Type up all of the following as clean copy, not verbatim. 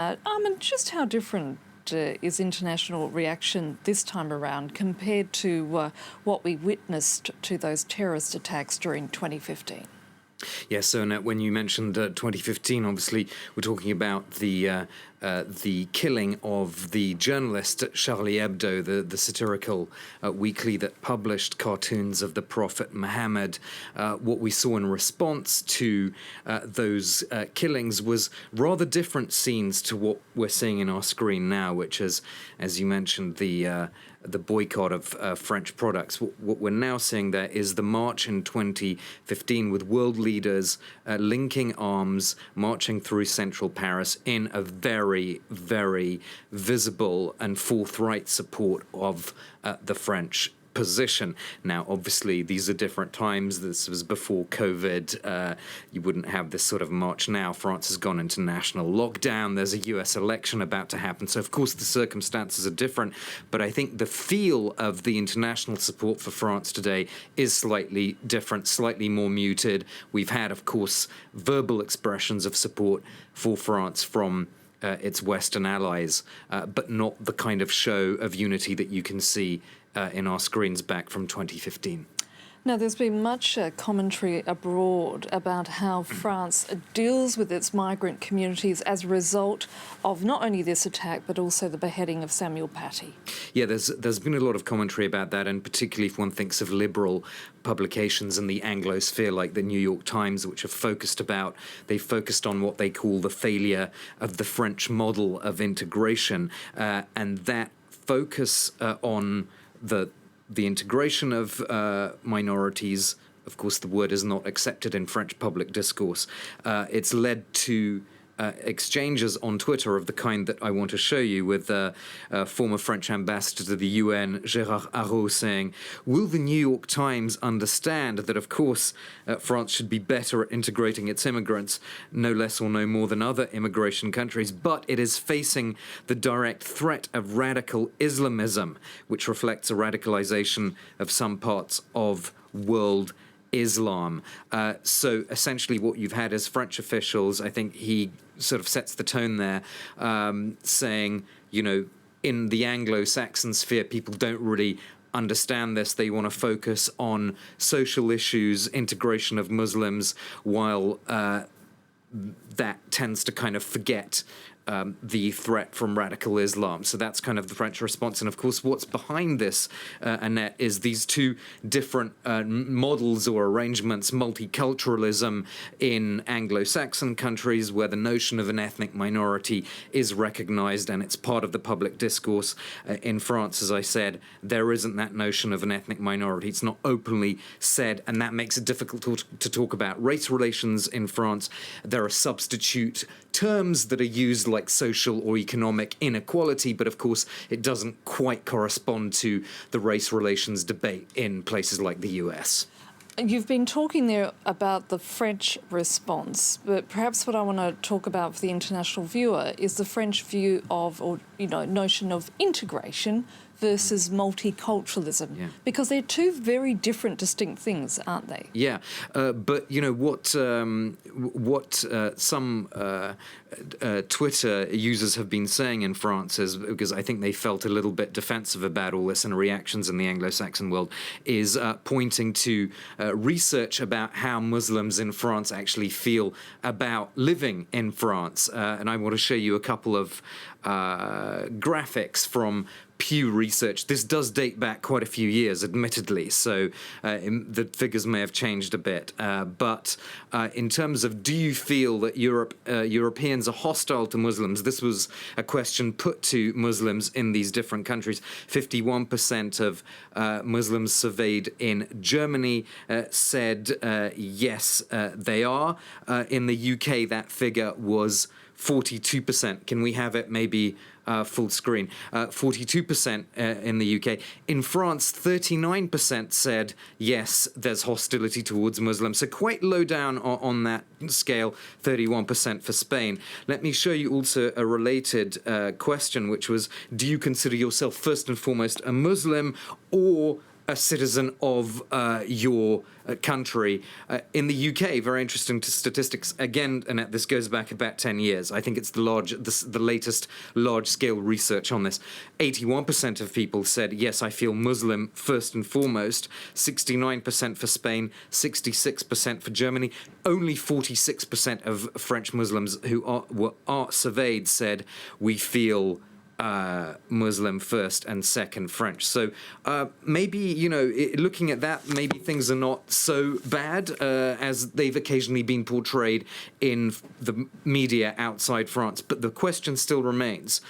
Armen, just how different is international reaction this time around compared to what we witnessed to those terrorist attacks during 2015? Yes, so Annette, when you mentioned 2015, obviously we're talking about the killing of the journalist Charlie Hebdo, the satirical weekly that published cartoons of the Prophet Muhammad. What we saw in response to those killings was rather different scenes to what we're seeing in our screen now, which is, as you mentioned, the boycott of French products. What we're now seeing there is the march in 2015 with world leaders linking arms, marching through central Paris in a very, very visible and forthright support of the French position. Now, obviously, these are different times. This was before COVID. You wouldn't have this sort of march now. France has gone into national lockdown. There's a US election about to happen. So, of course, the circumstances are different. But I think the feel of the international support for France today is slightly different, slightly more muted. We've had, of course, verbal expressions of support for France from its Western allies, but not the kind of show of unity that you can see in our screens back from 2015. Now, there's been much commentary abroad about how France deals with its migrant communities as a result of not only this attack, but also the beheading of Samuel Paty. Yeah, there's been a lot of commentary about that, and particularly if one thinks of liberal publications in the Anglosphere like the New York Times, which have focused on what they call the failure of the French model of integration, and that focus on the integration of minorities. Of course, the word is not accepted in French public discourse. It's led to exchanges on Twitter of the kind that I want to show you, with former French ambassador to the UN, Gérard Araud, saying, "Will the New York Times understand that, of course, France should be better at integrating its immigrants, no less or no more than other immigration countries, but it is facing the direct threat of radical Islamism, which reflects a radicalization of some parts of world Islam." So essentially what you've had is French officials, I think he sort of sets the tone there, saying, in the Anglo-Saxon sphere, people don't really understand this. They want to focus on social issues, integration of Muslims, while that tends to kind of forget the threat from radical Islam. So that's kind of the French response. And of course, what's behind this, Annette, is these two different models or arrangements: multiculturalism in Anglo-Saxon countries, where the notion of an ethnic minority is recognized and it's part of the public discourse. In France, as I said, there isn't that notion of an ethnic minority. It's not openly said, and that makes it difficult to talk about race relations in France. There are substitute terms that are used, like social or economic inequality, but of course it doesn't quite correspond to the race relations debate in places like the US. You've been talking there about the French response, but perhaps what I want to talk about for the international viewer is the French view of, notion of integration versus multiculturalism, because they're two very different, distinct things, aren't they? Yeah, but what some Twitter users have been saying in France is, because I think they felt a little bit defensive about all this and reactions in the Anglo-Saxon world, is pointing to research about how Muslims in France actually feel about living in France. And I want to show you a couple of graphics from Pew Research. This does date back quite a few years, admittedly, so the figures may have changed a bit. But in terms of, do you feel that Europeans are hostile to Muslims? This was a question put to Muslims in these different countries. 51% of Muslims surveyed in Germany said yes, they are. In the UK, that figure was 42%. Can we have it maybe full screen? 42% in the UK. In France, 39% said, yes, there's hostility towards Muslims. So quite low down on that scale, 31% for Spain. Let me show you also a related question, which was, do you consider yourself first and foremost a Muslim or a citizen of your country. In the UK, very interesting statistics, again, and this goes back about 10 years. I think it's the latest large-scale research on this. 81% of people said, yes, I feel Muslim first and foremost, 69% for Spain, 66% for Germany. Only 46% of French Muslims who are surveyed said, we feel Muslim first and second French. So maybe, looking at that, maybe things are not so bad as they've occasionally been portrayed in the media outside France. But the question still remains.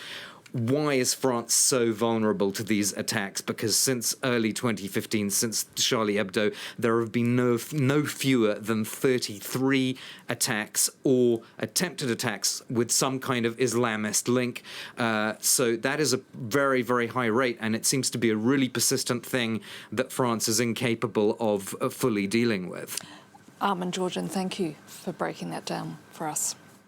Why is France so vulnerable to these attacks? Because since early 2015, since Charlie Hebdo, there have been no fewer than 33 attacks or attempted attacks with some kind of Islamist link. So that is a very, very high rate, and it seems to be a really persistent thing that France is incapable of fully dealing with. Armen Georgian, thank you for breaking that down for us.